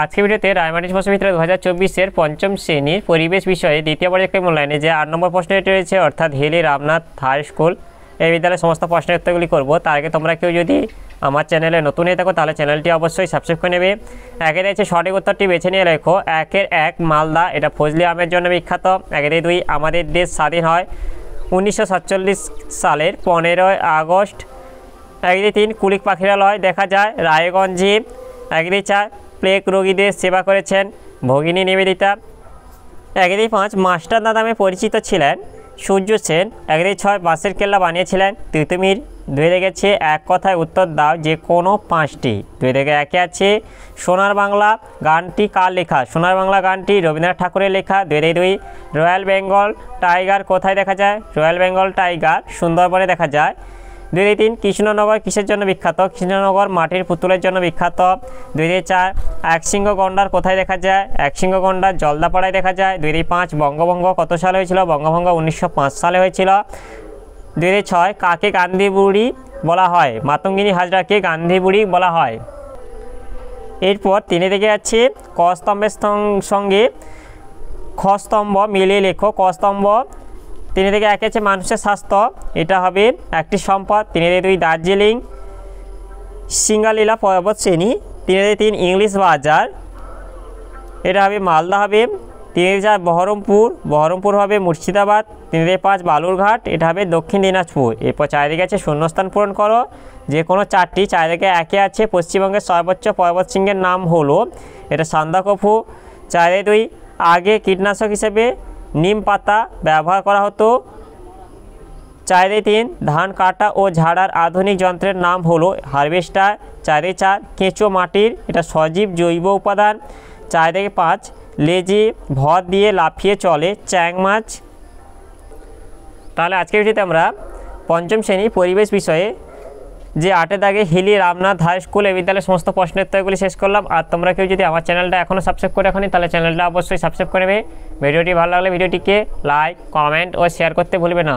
আজকে ভিডিওতে রায়মাটির প্রশ্নবিচিত্র 2024-এর পঞ্চম শ্রেণীর পরিবেশ বিষয়ে দ্বিতীয় পর্যায়ে মূল্যায়নে যে 8 নম্বর প্রশ্নটি রয়েছে অর্থাৎ হিলি রামনাথ হাই স্কুল এই বিদ্যালয়ের সমস্ত প্রশ্নের উত্তরগুলি করব। তার আগে তোমরা কেউ যদি আমার চ্যানেলে নতুন হয়ে থাকো তাহলে চ্যানেলটি অবশ্যই সাবস্ক্রাইব করে নেবে। একে রয়েছে সঠিক উত্তরটি বেছে নিয়ে লেখো। 1-এর 1 মালদা, এটা ফজলি আমের জন্য বিখ্যাত। 1-এর 2 আমাদের দেশ স্বাধীন হয় 1947 সালের 15 আগস্ট। 1-এর 3 কুলিক পাখিরালয় দেখা যায় রায়গঞ্জে। 1-এর 4 প্লেগ রোগীদের সেবা করেছেন ভগিনী নিবেদিতা। 1-এর 5 মাস্টারদা নামে পরিচিত ছিলেন সূর্য সেন। 1-এর 6 বাঁশের কেল্লা বানিয়েছিলেন তিতুমির। 2-এর গেছে এক কথায় উত্তর দাও যে কোনো 5টি। 2-এর 1 আছে সোনার বাংলা গানটি কার লেখা? সোনার বাংলা গানটি রবীন্দ্রনাথ ঠাকুরের লেখা। 2-এর 2 রয়্যাল বেঙ্গল টাইগার কোথায় দেখা যায়? রয়্যাল বেঙ্গল টাইগার সুন্দরবনে দেখা যায়। 2-এর 3 কৃষ্ণনগর কিসের জন্য বিখ্যাত? কৃষ্ণনগর মাটির পুতুলের জন্য বিখ্যাত। 2-এর 4 একশৃঙ্গ গন্ডার কোথায় দেখা যায়? একশৃঙ্গ গন্ডার জলদাপাড়ায় দেখা যায়। 2-এর 5 বঙ্গভঙ্গ কত সালে হয়েছিল? বঙ্গভঙ্গ 1905 সালে হয়েছিল। 2-এর 6 কাকে গান্ধী বুড়ি বলা হয়? মাতঙ্গিনী হাজরাকে গান্ধী বুড়ি বলা হয়। এরপর 3-এ দেখে যাচ্ছে ক স্তম্ভের সঙ্গে খ স্তম্ভ মিলিয়ে লেখো। ক স্তম্ভ 3-এ থেকে 1 আছে মানুষের স্বাস্থ্য, এটা হবে একটি সম্পদ। 3-এর 2 দার্জিলিং সিঙ্গালীলা পর্বত শ্রেণী। 3-এর 3 ইংলিশ বাজার, এটা হবে মালদা হবে। 3-এর 4 বহরমপুর, বহরমপুর হবে মুর্শিদাবাদ। 3-এর 5 বালুরঘাট, এটা হবে দক্ষিণ দিনাজপুর। এরপর 4-এর আছে শূন্যস্থান পূরণ করো যে কোনো 4টি। 4-এর 1 আছে পশ্চিমবঙ্গের সর্বোচ্চ পর্বতশৃঙ্গের নাম হলো, এটা সান্দাকফু। 4-এর 2 আগে কীটনাশক হিসেবে নিম পাতা ব্যবহার করা হতো। 4-এর 3 ধান কাটা ও ঝাড়ার আধুনিক যন্ত্রের নাম হলো হারভেস্টার। 4-এর 4 কেঁচো মাটির, এটা সজীব জৈব উপাদান। 4-এর 5 লেজে ভর দিয়ে লাফিয়ে চলে চ্যাং মাছ। তাহলে আজকের ভিডিওতে আমরা পঞ্চম শ্রেণী পরিবেশ বিষয়ে যে 8-এর দাগে হিলি রামনাথ হাই স্কুল এই বিদ্যালয়ের সমস্ত প্রশ্নের উত্তরগুলি শেষ করলাম। আর তোমরা কেউ যদি আমার চ্যানেলটা এখনও সাবস্ক্রাইব করে রাখোনি তাহলে চ্যানেলটা অবশ্যই সাবস্ক্রাইব করে নেবে। ভিডিওটি ভালো লাগলে ভিডিওটিকে লাইক, কমেন্ট ও শেয়ার করতে ভুলবে না।